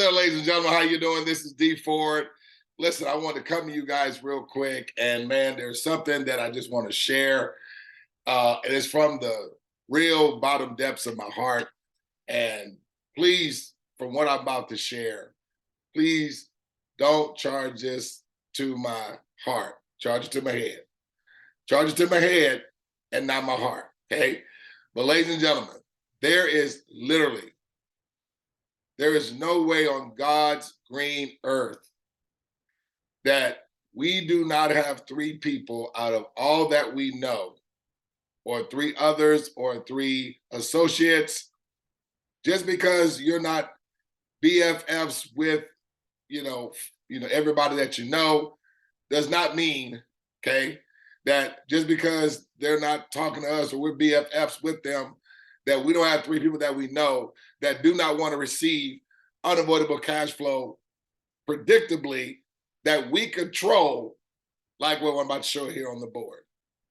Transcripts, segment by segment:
Well, ladies and gentlemen, how you doing? This is 𝗗𝗶𝘀𝗰𝗋𝗶𝗺𝗏. Listen, I want to come to you guys real quick, and man, there's something that I just want to share. And it's from the real bottom depths of my heart. And please, from what I'm about to share, please don't charge this to my heart. Charge it to my head. Charge it to my head and not my heart, okay? But ladies and gentlemen, there is no way on God's green earth that we do not have three people out of all that we know, or three others, or three associates. Just because you're not BFFs with, everybody that you know, does not mean, okay, that just because they're not talking to us or we're BFFs with them, that we don't have three people that we know that do not want to receive unavoidable cash flow predictably that we control, like what I'm about to show here on the board.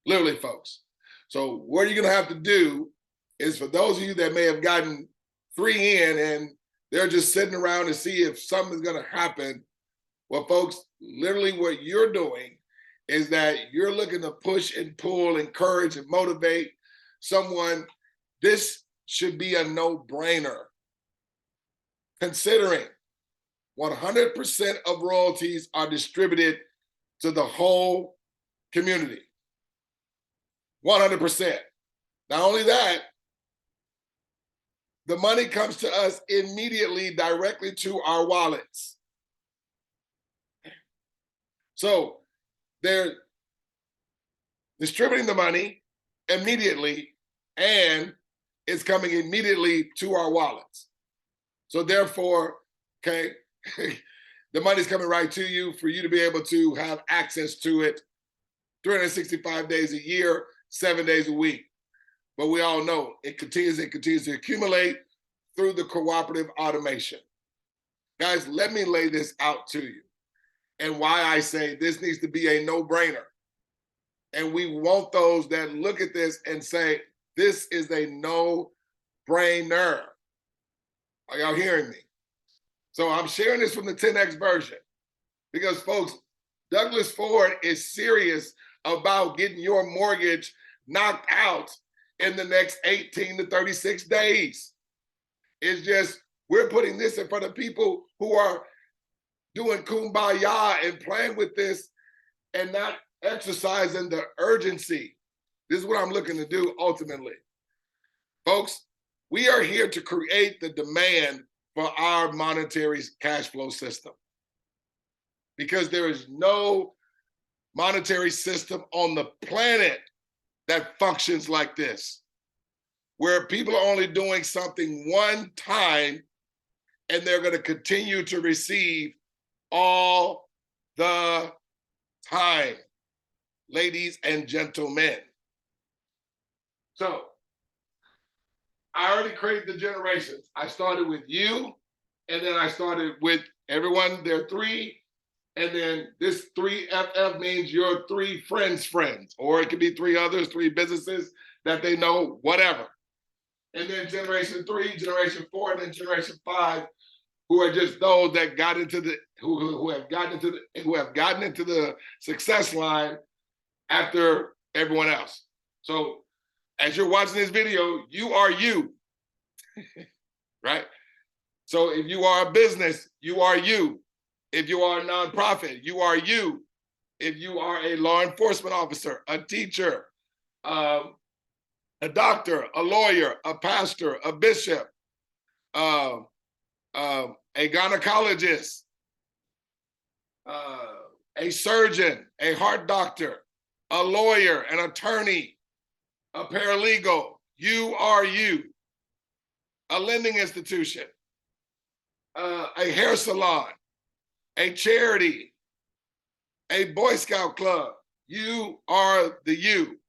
Literally, folks. So what you're going to have to do is, for those of you that may have gotten 3 in and they're just sitting around to see if something's going to happen, well, folks, literally what you're doing is that you're looking to push and pull, encourage and motivate someone. This should be a no-brainer, considering 100% of royalties are distributed to the whole community. 100%. Not only that, the money comes to us immediately, directly to our wallets. So they're distributing the money immediately, and it's coming immediately to our wallets. So therefore, okay, the money's coming right to you for you to be able to have access to it 365 days a year, 7 days a week. But we all know it continues to accumulate through the cooperative automation. Guys, let me lay this out to you, and why I say this needs to be a no-brainer. And we want those that look at this and say, this is a no-brainer. Are y'all hearing me? So I'm sharing this from the 10X version because, folks, Douglas Ford is serious about getting your mortgage knocked out in the next 18 to 36 days. It's just, we're putting this in front of people who are doing kumbaya and playing with this and not exercising the urgency. This is what I'm looking to do ultimately. Folks, we are here to create the demand for our monetary cash flow system, because there is no monetary system on the planet that functions like this, where people are only doing something one time and they're going to continue to receive all the time, ladies and gentlemen. So I already created the generations. I started with you, and then I started with everyone. There are 3, and then this 3FF means your 3 friends, or it could be 3 others, 3 businesses that they know, whatever. And then generation 3, generation 4, and then generation 5, who are just those that got into the who have gotten into the success line after everyone else. So as you're watching this video, you are you, right? So if you are a business, you are you. If you are a nonprofit, you are you. If you are a law enforcement officer, a teacher, a doctor, a lawyer, a pastor, a bishop, a gynecologist, a surgeon, a heart doctor, a lawyer, an attorney, a paralegal, you are you. A lending institution, a hair salon, a charity, a Boy Scout club, you are the you.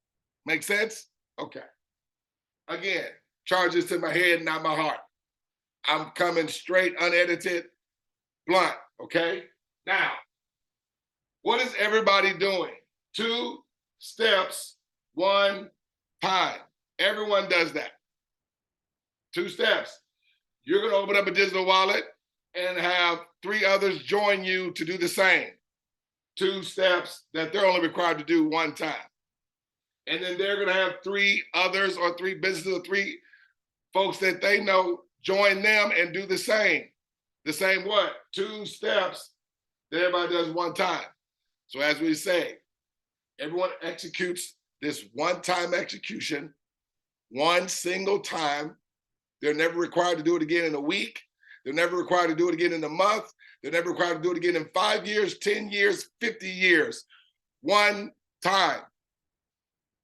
Make sense? Okay. Again, charges to my head, not my heart. I'm coming straight, unedited, blunt, okay? Now, what is everybody doing? 2 steps, 1 time. Everyone does that. 2 steps. You're going to open up a digital wallet. and have 3 others join you to do the same. 2 steps that they're only required to do 1 time. And then they're going to have 3 others or 3 businesses or 3 folks that they know join them and do the same. The same what? 2 steps that everybody does 1 time. So as we say, everyone executes this 1-time execution, 1 single time. They're never required to do it again in a week. They're never required to do it again in a month. They're never required to do it again in 5 years, 10 years, 50 years. 1 time.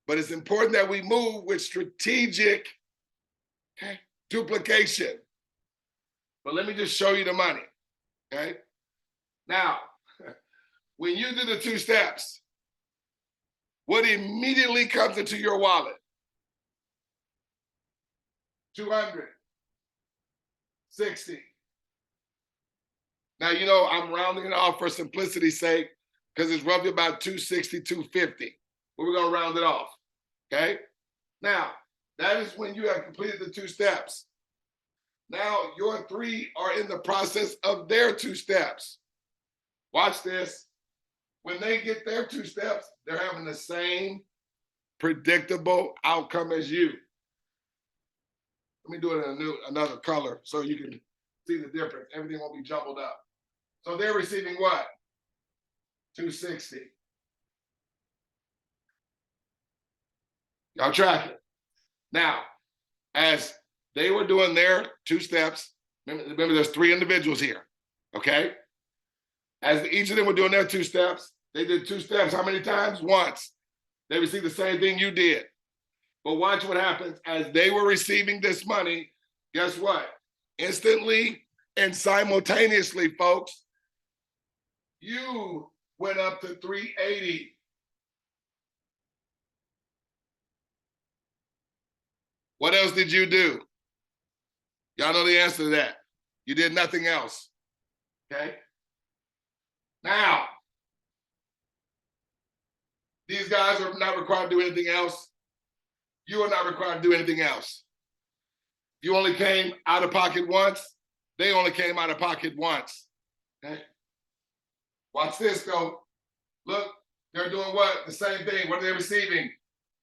But it's important that we move with strategic duplication. But let me just show you the money, okay? Now, when you do the 2 steps, what immediately comes into your wallet? 260. Now, you know, I'm rounding it off for simplicity's sake because it's roughly about 260, 250. But we're going to round it off, okay? Now, that is when you have completed the 2 steps. Now, your 3 are in the process of their 2 steps. Watch this. When they get their 2 steps, they're having the same predictable outcome as you. Let me do it in another color so you can see the difference. Everything won't be jumbled up. So they're receiving what? 260. Y'all track it. Now, as they were doing their 2 steps, remember there's 3 individuals here, okay? As each of them were doing their 2 steps, they did 2 steps how many times? Once. They received the same thing you did. But watch what happens as they were receiving this money. Guess what? Instantly and simultaneously, folks, you went up to 380. What else did you do? Y'all know the answer to that. You did nothing else, okay? Now, these guys are not required to do anything else. You are not required to do anything else. You only came out of pocket once. They only came out of pocket once, okay? Watch this, though. Look, they're doing what? The same thing. What are they receiving?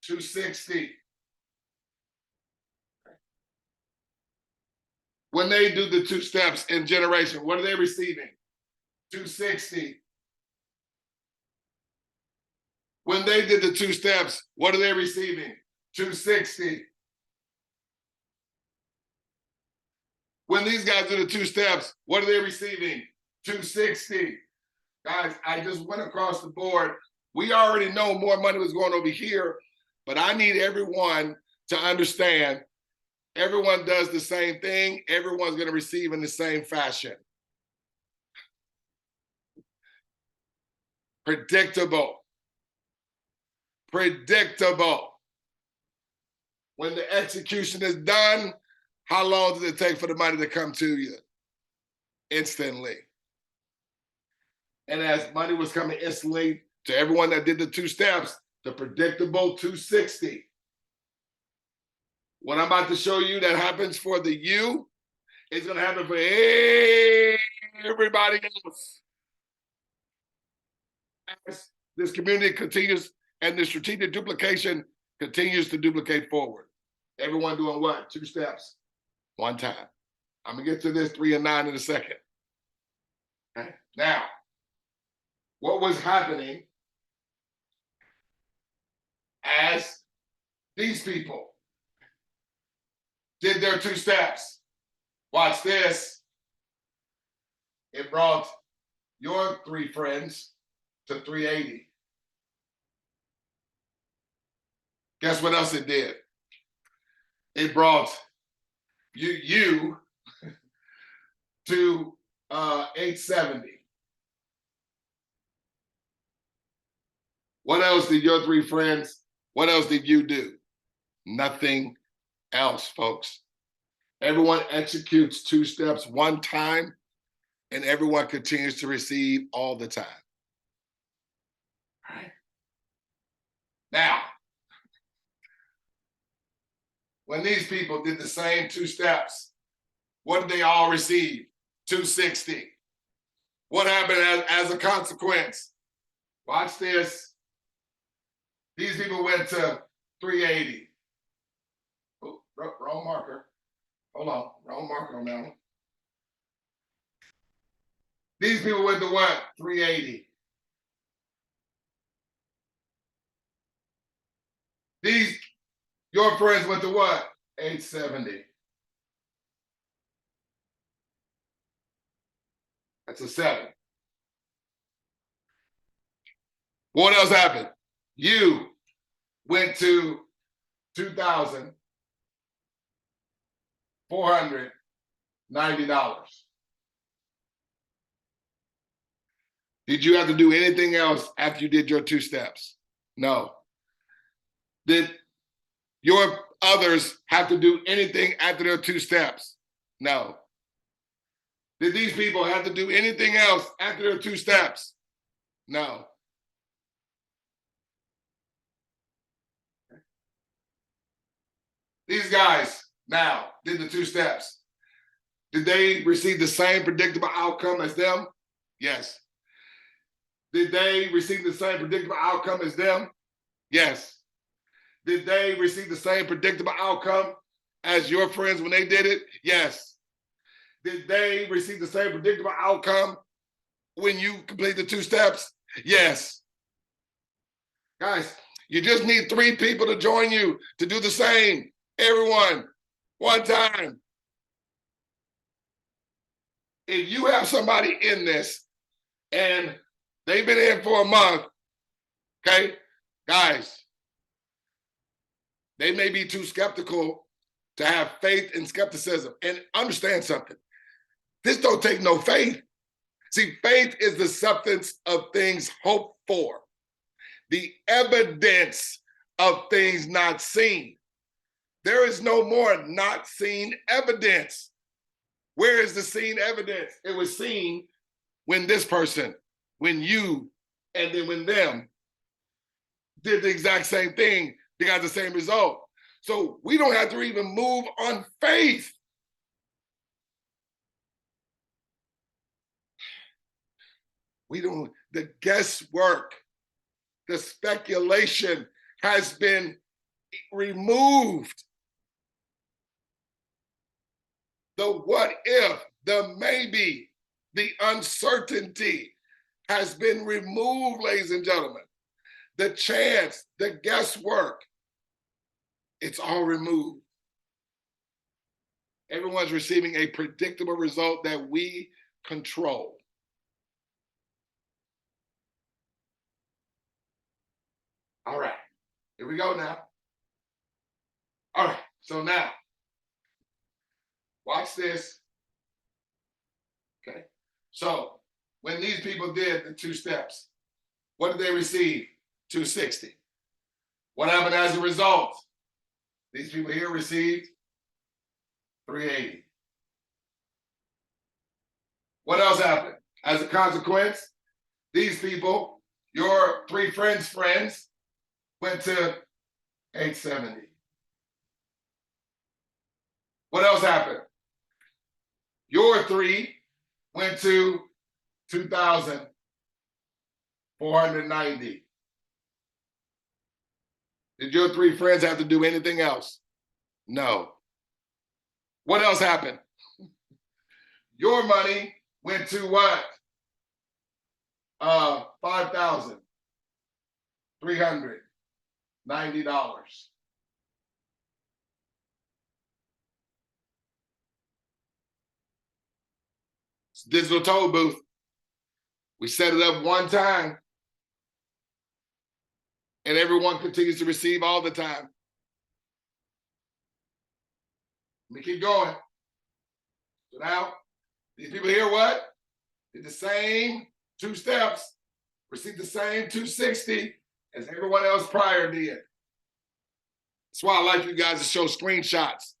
260. When they do the 2 steps in generation, what are they receiving? 260. When they did the 2 steps, what are they receiving? 260. When these guys do the 2 steps, what are they receiving? 260. Guys, I just went across the board. We already know more money was going over here, but I need everyone to understand everyone does the same thing. Everyone's going to receive in the same fashion. Predictable. Predictable. When the execution is done, how long does it take for the money to come to you? Instantly. And as money was coming instantly to everyone that did the 2 steps, the predictable 260. What I'm about to show you that happens for the you is going to happen for everybody else. As this community continues and the strategic duplication continues to duplicate forward. Everyone doing what? 2 steps, 1 time. I'm going to get to this 3 and 9 in a second. Okay. Now, what was happening as these people did their 2 steps? Watch this. It brought your 3 friends to 380. Guess what else it did? It brought you to 870. What else did your 3 friends, what else did you do? Nothing else, folks. Everyone executes 2 steps 1 time, and everyone continues to receive all the time. All right. Now, when these people did the same 2 steps, what did they all receive? 260. What happened as a consequence? Watch this. These people went to 380. Oh, wrong marker. Hold on, wrong marker on that one. These people went to what? 380. Your friends went to what? 870. That's a 7. What else happened? You went to $2,490. Did you have to do anything else after you did your 2 steps? No. Did your others have to do anything after their 2 steps? No. Did these people have to do anything else after their 2 steps? No. These guys now did the 2 steps. Did they receive the same predictable outcome as them? Yes. Did they receive the same predictable outcome as them? Yes. Did they receive the same predictable outcome as your friends when they did it? Yes. Did they receive the same predictable outcome when you complete the 2 steps? Yes. Guys, you just need 3 people to join you to do the same. Everyone, one time. If you have somebody in this and they've been in for a month, okay, guys, they may be too skeptical to have faith and skepticism. And understand something. This don't take no faith. See, faith is the substance of things hoped for, the evidence of things not seen. There is no more not seen evidence. Where is the seen evidence? It was seen when this person, when you, and then when them did the exact same thing, they got the same result. So we don't have to even move on faith. The guesswork, the speculation has been removed. The what if, the maybe, the uncertainty has been removed, ladies and gentlemen. The chance, the guesswork, it's all removed. Everyone's receiving a predictable result that we control. All right, here we go now. All right, so now, watch this. Okay, so when these people did the 2 steps, what did they receive? 260. What happened as a result? These people here received 380. What else happened? As a consequence, these people, your 3 friends, went to 870. What else happened? Your 3 went to 2,490. Did your 3 friends have to do anything else? No. What else happened? Your money went to what? $5,390. It's a digital toll booth. We set it up one time, and everyone continues to receive all the time. Let me keep going. So now, these people here, what? Did the same 2 steps, received the same 260 as everyone else prior did. That's why I like you guys to show screenshots.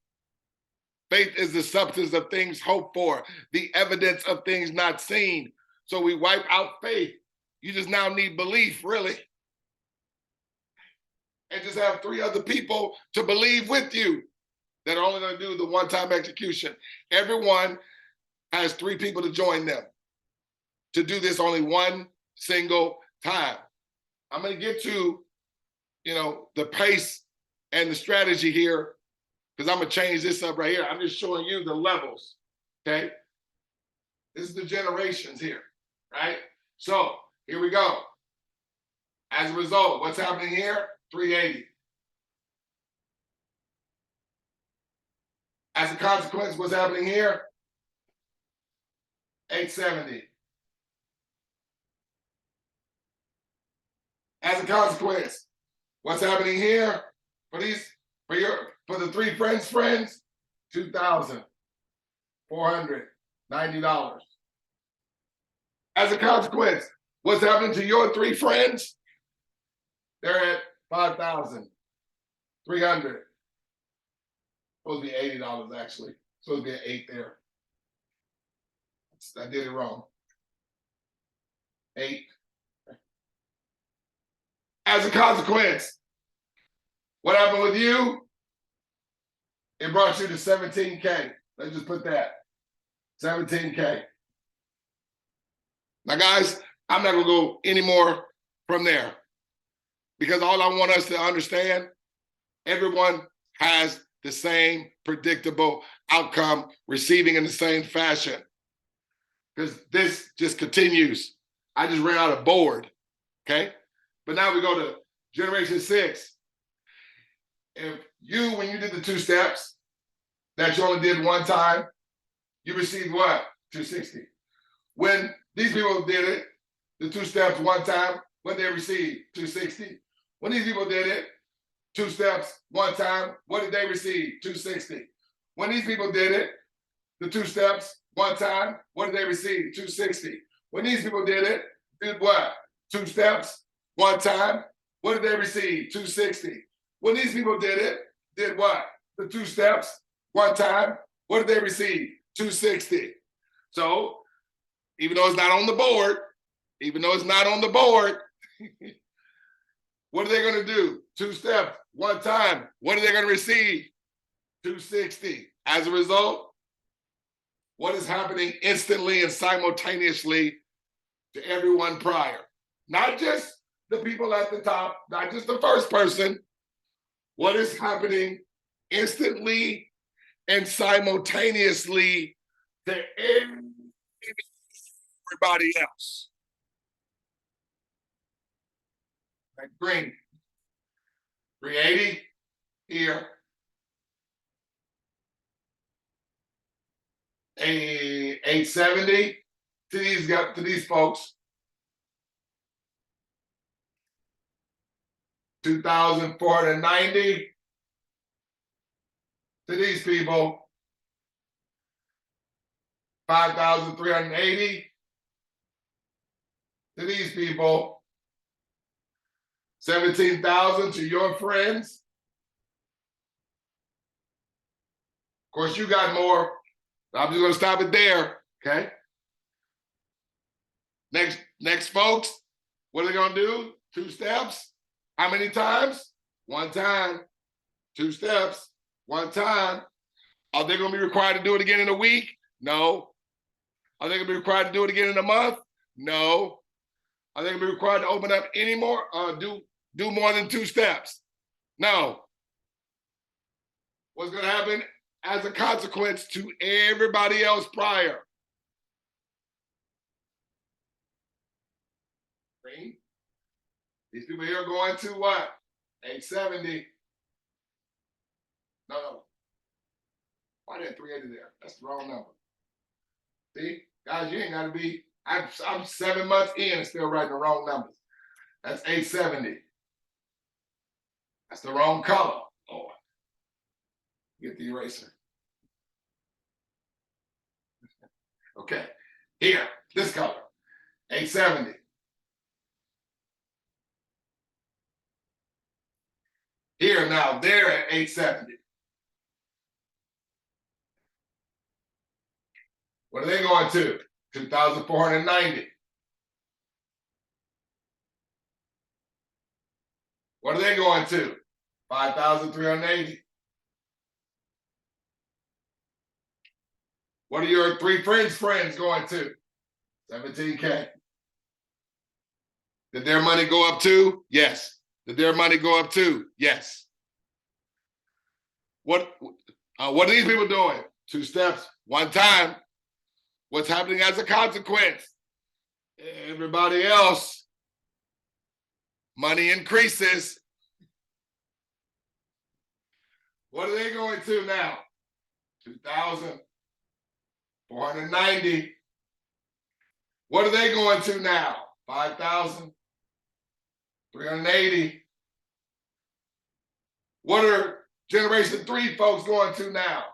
Faith is the substance of things hoped for, the evidence of things not seen. So we wipe out faith. You just now need belief, really. And just have 3 other people to believe with you that are only going to do the one-time execution. Everyone has 3 people to join them to do this only one single time. I'm going to get to, the pace and the strategy here, because I'm going to change this up right here. I'm just showing you the levels, okay? This is the generations here, right? So here we go. As a result, what's happening here? 380. As a consequence, what's happening here? 870. As a consequence, what's happening here for the 3 friends, $2,490. As a consequence, what's happening to your 3 friends? They're at $5,300. Supposed to be $80 actually. Supposed to be an 8 there. I did it wrong. 8. As a consequence, what happened with you? It brought you to 17K. Let's just put that. 17K. Now, guys, I'm not going to go any more from there, because all I want us to understand, everyone has the same predictable outcome, receiving in the same fashion, because this just continues. I just ran out of board, okay? But now we go to generation 6. If you, when you did the 2 steps that you only did one time, you received what? 260. When these people did it, the 2 steps one time, what did they receive? 260. When these people did it, 2 steps one time, what did they receive? 260. When these people did it, the 2 steps one time, what did they receive? 260. When these people did what? 2 steps one time, what did they receive? 260. When these people did what? The 2 steps one time, what did they receive? 260. So, even though it's not on the board, what are they going to do? 2 steps one time, what are they going to receive? 260. As a result, what is happening instantly and simultaneously to everyone prior? Not just the people at the top, not just the first person. What is happening instantly and simultaneously to everybody else? Like green. 380 here. 870 to these folks. 2,490 to these people. 5,380 to these people. 17,000 to your friends. Of course, you got more. I'm just going to stop it there, okay? Next, folks, what are they going to do? 2 steps. How many times? 1 time. 2 steps. 1 time. Are they going to be required to do it again in a week? No. Are they going to be required to do it again in a month? No. Are they going to be required to open up any more, do more than 2 steps? No. What's going to happen as a consequence to everybody else prior? Green. These people here are going to what? 870. No. Why did 380 there? That's the wrong number. See? Guys, you ain't got to be, I'm 7 months in and still writing the wrong numbers. That's 870. That's the wrong color. Oh, get the eraser. Okay. Here, this color. 870. Here now, they're at 870. What are they going to? 2,490. What are they going to? 5,380. What are your 3 friends going to? 17K. Did their money go up too? Yes. Did their money go up too? Yes. What are these people doing? 2 steps, 1 time. What's happening as a consequence? Everybody else, money increases. What are they going to now? 2,490. What are they going to now? 5,380. What are Generation 3 folks going to now?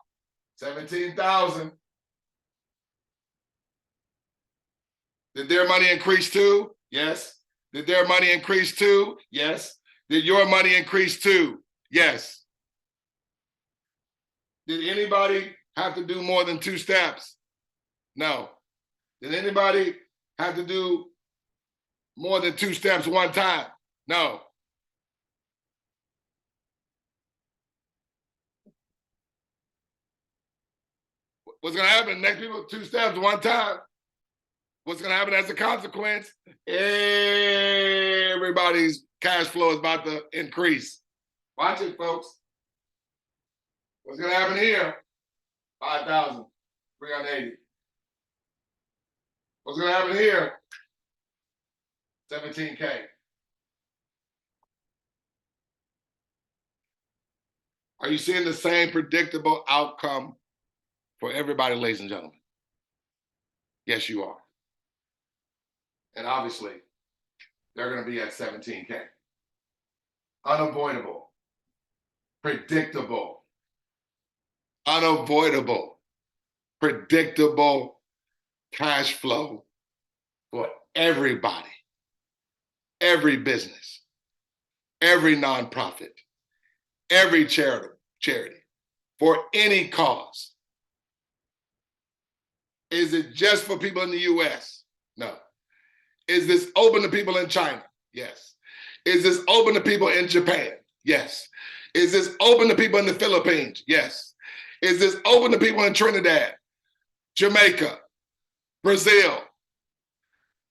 17,000. Did their money increase too? Yes. Did their money increase too? Yes. Did your money increase too? Yes. Did anybody have to do more than 2 steps? No. Did anybody have to do more than 2 steps 1 time? No. What's going to happen? Next people, 2 steps 1 time. What's going to happen as a consequence? Everybody's cash flow is about to increase. Watch it, folks. What's going to happen here? 5,380. What's going to happen here? 17K. Are you seeing the same predictable outcome for everybody, ladies and gentlemen? Yes, you are. And obviously, they're going to be at 17K. Unavoidable, predictable, unavoidable, predictable cash flow for everybody, every business, every nonprofit, every charity, for any cause. Is it just for people in the US? No. Is this open to people in China? Yes. Is this open to people in Japan? Yes. Is this open to people in the Philippines? Yes. Is this open to people in Trinidad, Jamaica, Brazil,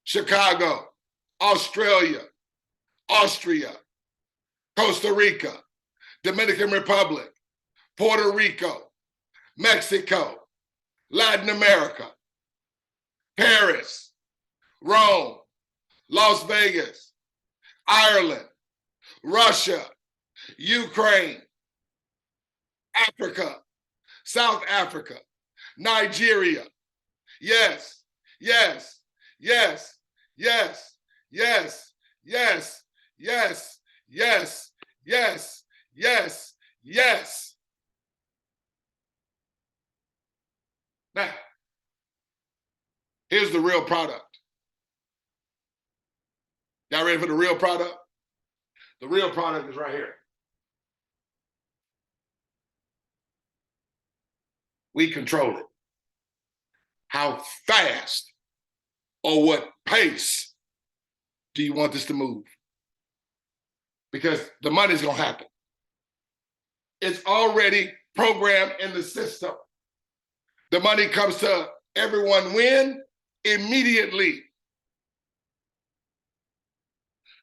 Chicago, Australia, Austria, Costa Rica, Dominican Republic, Puerto Rico, Mexico, Latin America, Paris, Rome, Las Vegas, Ireland, Russia, Ukraine, Africa, South Africa, Nigeria. Yes, yes, yes, yes, yes, yes, yes, yes, yes, yes, yes. Now, here's the real product. Y'all ready for the real product? The real product is right here. We control it. How fast or what pace do you want this to move? Because the money's gonna happen. It's already programmed in the system. The money comes to everyone when? Immediately.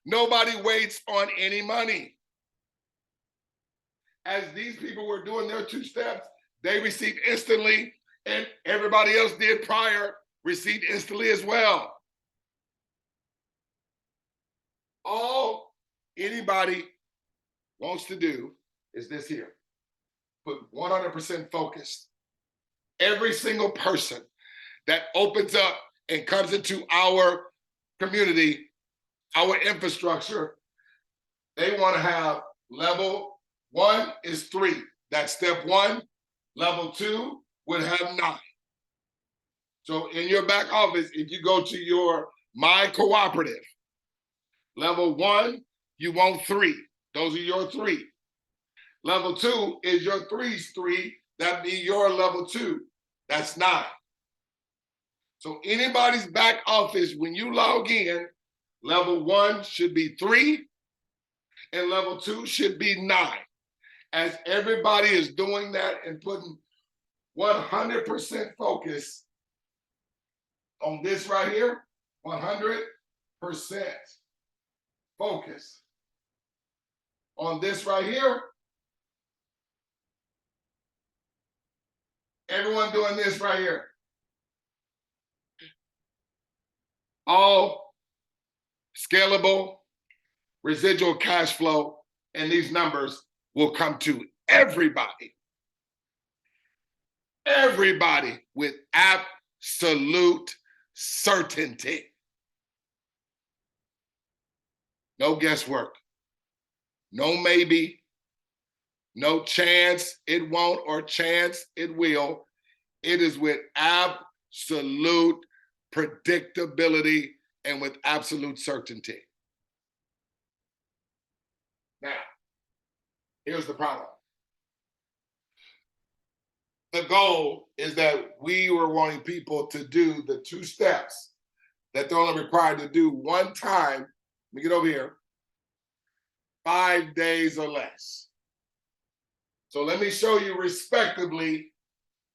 Nobody waits on any money. As these people were doing their 2 steps, they received instantly, and everybody else did prior, received instantly as well. All anybody wants to do is this here. Put 100% focused. Every single person that opens up and comes into our community, our infrastructure, they want to have level 1 is 3. That's step 1. Level 2 would have 9. So in your back office, if you go to your My Cooperative, level 1, you want 3. Those are your 3. Level 2 is your 3's 3. That'd be your level 2. That's 9. So anybody's back office, when you log in, level 1 should be 3, and level 2 should be 9. As everybody is doing that and putting 100% focus on this right here. 100% focus on this right here. Everyone doing this right here. All scalable residual cash flow, and these numbers will come to everybody. Everybody with absolute certainty. No guesswork. No maybe. No chance it won't or chance it will. It is with absolute predictability and with absolute certainty. Now, here's the problem. The goal is that we were wanting people to do the 2 steps that they're only required to do one time. Let me get over here. 5 days or less. So let me show you respectively,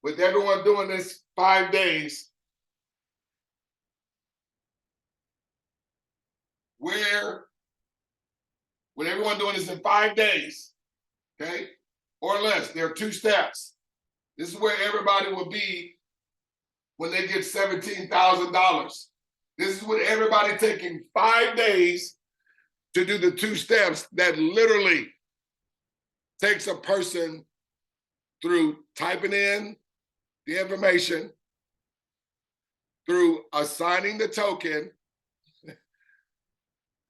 with everyone doing this 5 days, where, with everyone doing this in 5 days, okay, or less, there are 2 steps. This is where everybody will be when they get $17,000. This is with everybody taking 5 days to do the 2 steps that literally takes a person through typing in the information, through assigning the token,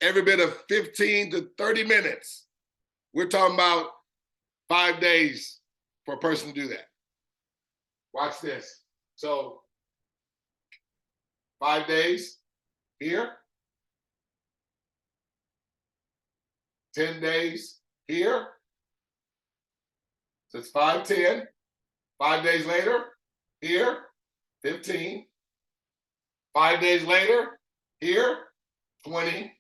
every bit of 15 to 30 minutes. We're talking about 5 days for a person to do that. Watch this. So 5 days here, 10 days here. So it's 5, 10. 5 days later, here, 15. 5 days later, here, 20.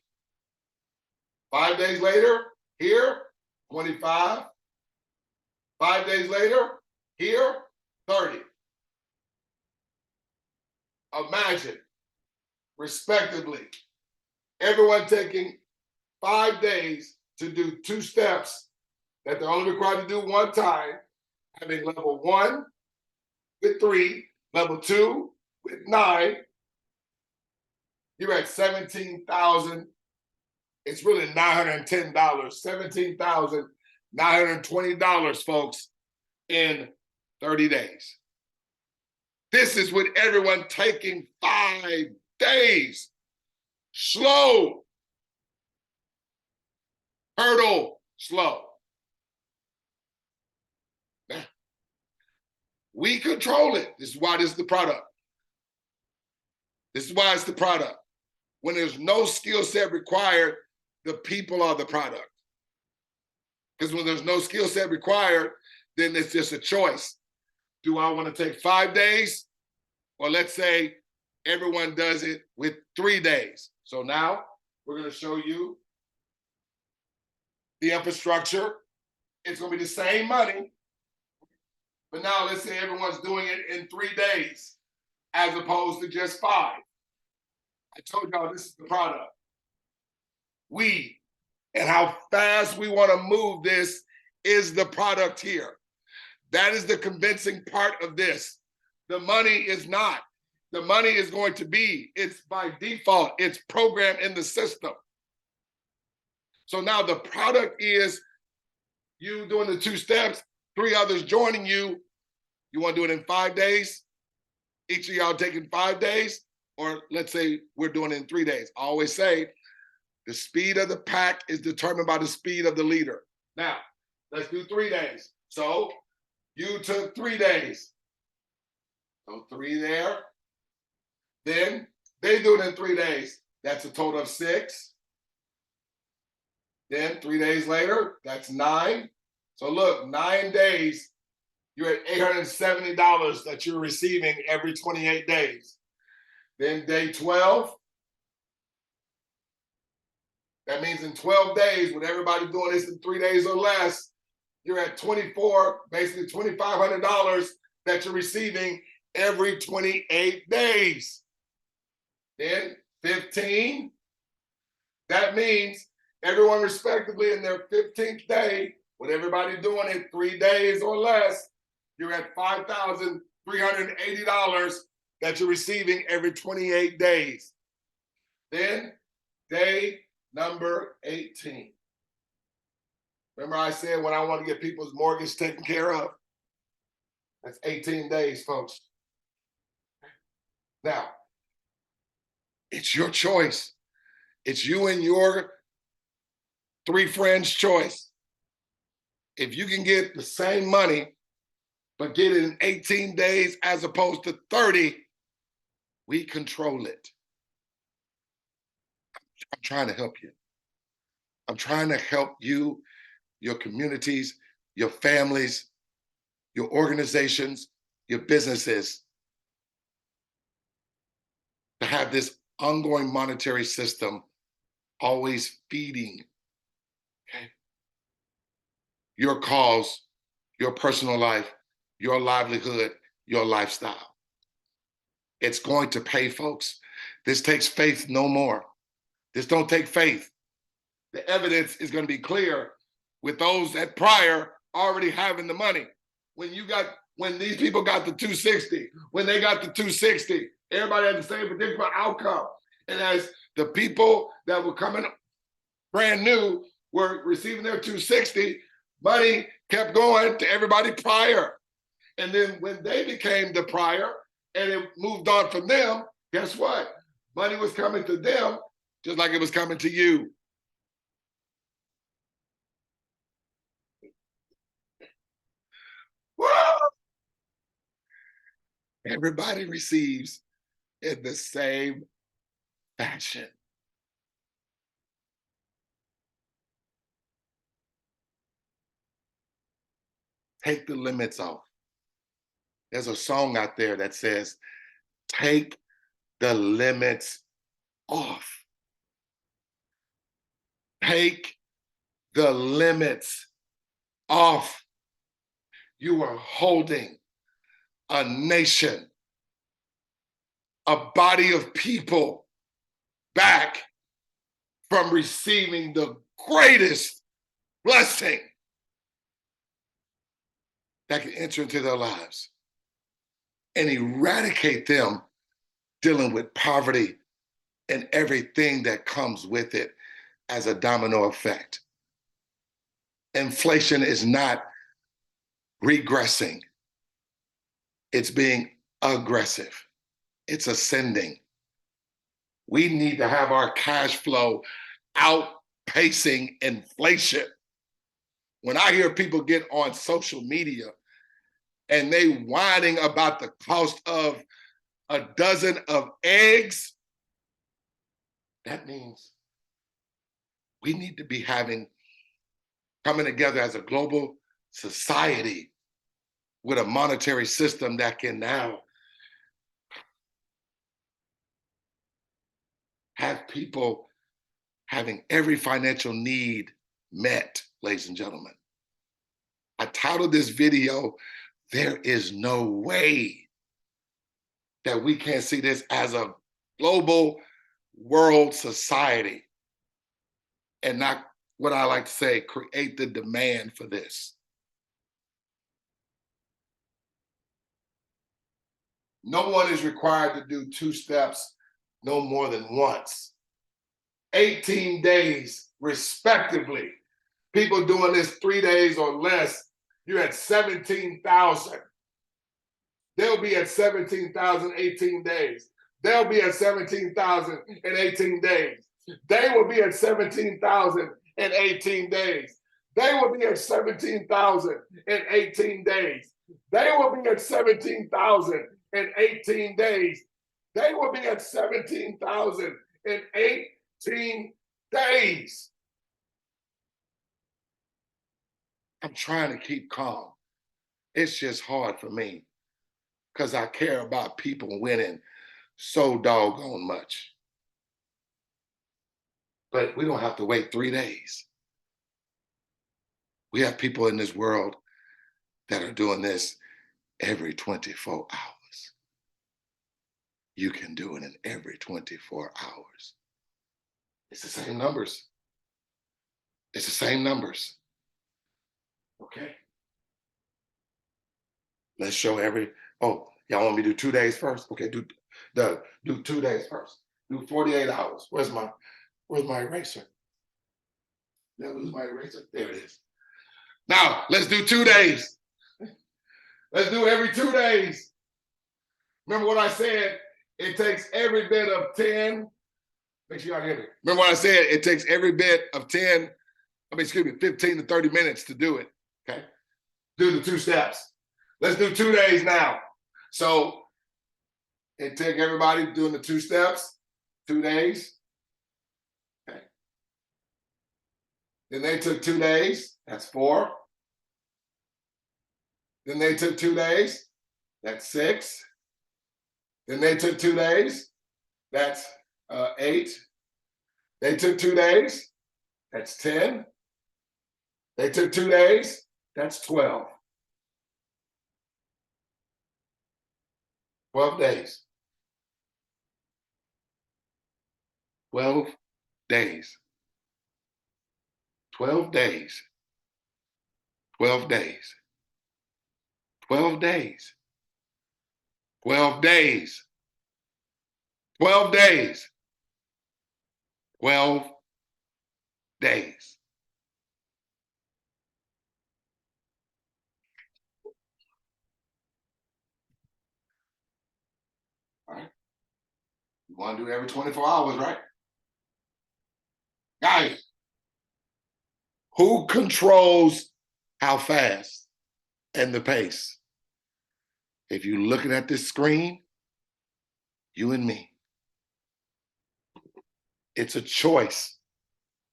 5 days later, here, 25. 5 days later, here, 30. Imagine, respectively, everyone taking 5 days to do 2 steps that they're only required to do one time, having level 1 with 3, level 2 with 9. You're at $17,000. It's really $910, $17,920, folks, in 30 days. This is with everyone taking 5 days. Slow. Hurdle slow. Now, we control it. This is why this is the product. This is why it's the product. When there's no skill set required, the people are the product. Because when there's no skill set required, then it's just a choice. Do I want to take 5 days? Or let's say everyone does it with 3 days. So now we're going to show you the infrastructure. It's going to be the same money. But now let's say everyone's doing it in 3 days as opposed to just 5. I told y'all this is the product. We and how fast we want to move this is the product here. That is the convincing part of this. The money is not. The money is going to be, it's by default, it's programmed in the system. So now the product is you doing the 2 steps, 3 others joining you. You want to do it in 5 days? Each of y'all taking 5 days? Or let's say we're doing it in 3 days. I always say the speed of the pack is determined by the speed of the leader. Now, let's do 3 days. So you took 3 days. So 3 there. Then they do it in 3 days. That's a total of 6. Then 3 days later, that's 9. So look, 9 days, you're at $870 that you're receiving every 28 days. Then day 12, that means in 12 days, with everybody doing this in 3 days or less, you're at 24, basically $2,500 that you're receiving every 28 days. Then 15, that means everyone respectively in their 15th day, with everybody doing it 3 days or less, you're at $5,380 that you're receiving every 28 days. Then day number 18. Remember I said when I want to get people's mortgage taken care of? That's 18 days, folks. Now, it's your choice. It's you and your 3 friends' choice. If you can get the same money, but get it in 18 days as opposed to 30, we control it. I'm trying to help you. I'm trying to help you, your communities, your families, your organizations, your businesses to have this ongoing monetary system always feeding, okay, your cause, your personal life, your livelihood, your lifestyle. It's going to pay, folks. This takes faith no more. This don't take faith. The evidence is going to be clear with those that prior already having the money. When these people got the 260, when they got the 260, everybody had the same predictable outcome. And as the people that were coming brand new were receiving their 260, money kept going to everybody prior. And then when they became the prior and it moved on from them, guess what? Money was coming to them just like it was coming to you. Woo! Everybody receives in the same fashion. Take the limits off. There's a song out there that says, take the limits off. Take the limits off. You are holding a nation, a body of people back from receiving the greatest blessing that can enter into their lives and eradicate them dealing with poverty and everything that comes with it as a domino effect. Inflation is not regressing. It's being aggressive. It's ascending. We need to have our cash flow outpacing inflation. When I hear people get on social media and they whining about the cost of a dozen of eggs, that means we need to be coming together as a global society with a monetary system that can now have people having every financial need met, ladies and gentlemen. I titled this video, "There is no way that we can't see this as a global world society and not, what I like to say, create the demand for this." No one is required to do 2 steps no more than once. 18 days respectively. People doing this 3 days or less, you're at 17,000. They'll be at 17,000 18 days. They'll be at 17,000 in 18 days. They will be at 17,000 in 18 days. They will be at 17,000 in 18 days. They will be at 17,000 in 18 days. They will be at 17,000 in 18 days. I'm trying to keep calm. It's just hard for me because I care about people winning so doggone much. But we don't have to wait 3 days. We have people in this world that are doing this every 24 hours. You can do it in every 24 hours. It's the same numbers. It's the same numbers. Okay. Let's show every, oh, y'all want me to do 2 days first? Okay, do 2 days first. Do 48 hours. Where's my eraser? Did I lose my eraser? There it is. Now, let's do 2 days. Let's do every 2 days. Remember what I said? It takes every bit of 10. Make sure y'all hear me. Remember what I said? It takes every bit of 15 to 30 minutes to do it. Okay? Do the 2 steps. Let's do 2 days now. So it took everybody doing the 2 steps, 2 days. Okay. Then they took 2 days. That's 4. Then they took 2 days. That's 6. Then they took 2 days. That's 8. They took 2 days. That's 10. They took 2 days. That's 12. 12 days. 12 days. 12 days. 12 days. 12 days. 12 days. 12 days. 12 days. All right. You want to do it every 24 hours, right? Guys, who controls how fast and the pace? If you're looking at this screen, you and me. It's a choice.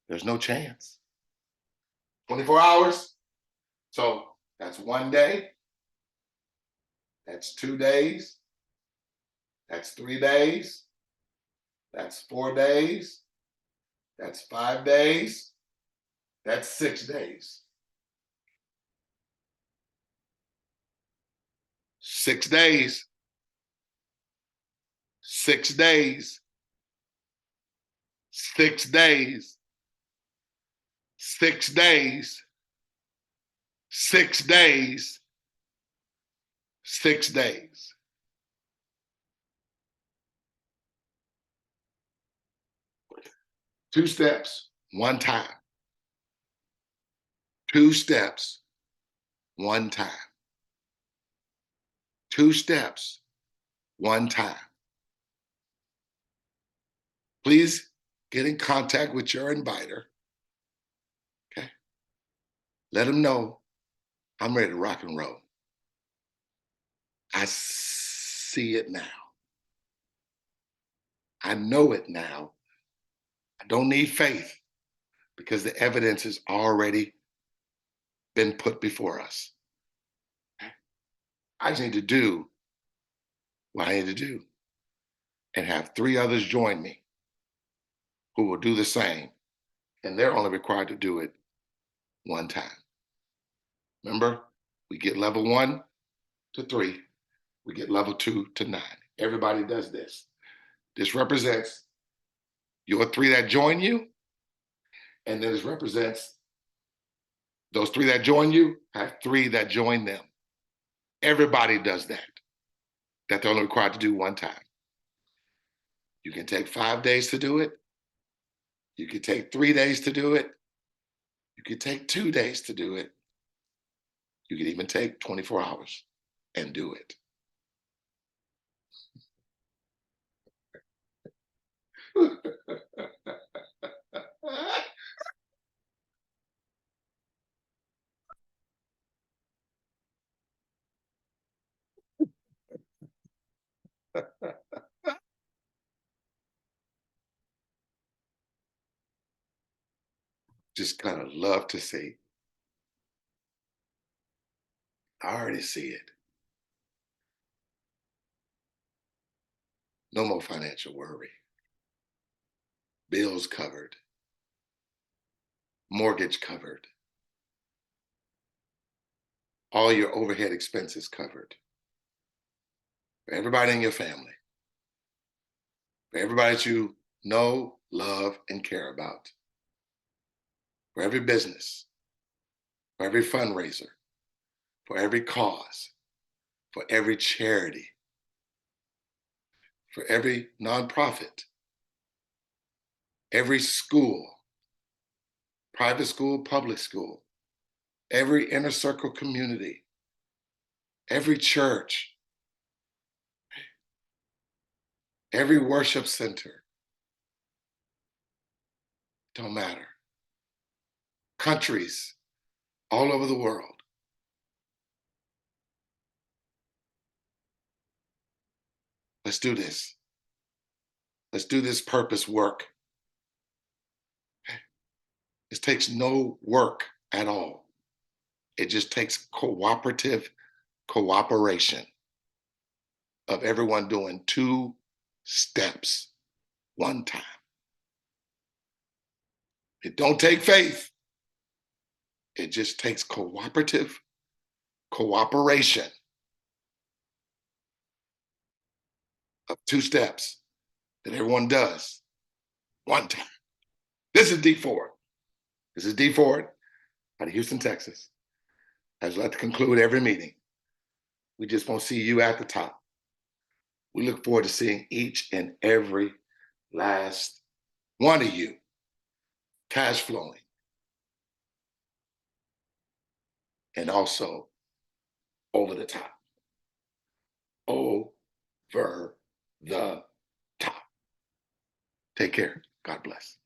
There's no chance. 24 hours. So that's 1 day. That's 2 days. That's 3 days. That's 4 days. That's 5 days. That's 6 days. 6 days. 6 days. 6 days. 6 days. 6 days. 6 days. Two steps, one time. 2 steps, one time. 2 steps, one time. Please get in contact with your inviter. Okay. Let them know I'm ready to rock and roll. I see it now. I know it now. I don't need faith because the evidence has already been put before us. I just need to do what I need to do and have 3 others join me who will do the same. And they're only required to do it 1 time. Remember, we get level 1 to 3. We get level 2 to 9. Everybody does this. This represents your 3 that join you. And then this represents those 3 that join you have 3 that join them. Everybody does that. That they're only required to do 1 time. You can take 5 days to do it. You can take 3 days to do it. You can take 2 days to do it. You can even take 24 hours and do it. Just kind of love to see. I already see it. No more financial worry. Bills covered. Mortgage covered. All your overhead expenses covered. for everybody in your family, for everybody that you know, love, and care about, for every business, for every fundraiser, for every cause, for every charity, for every nonprofit, every school, private school, public school, every inner circle community, every church, every worship center. Don't matter. Countries all over the world. Let's do this. Let's do this purpose work. It takes no work at all. It just takes cooperative cooperation of everyone doing 2 steps one time. It don't take faith. It just takes cooperative cooperation of 2 steps that everyone does one time. This is 𝗵𝗶𝘀𝗰𝗹. This is 𝗵𝗶𝘀𝗰𝗹 out of Houston, Texas. I'd like to conclude every meeting. We just want to see you at the top. We look forward to seeing each and every last one of you cash flowing and also over the top. Over the top. Take care. God bless.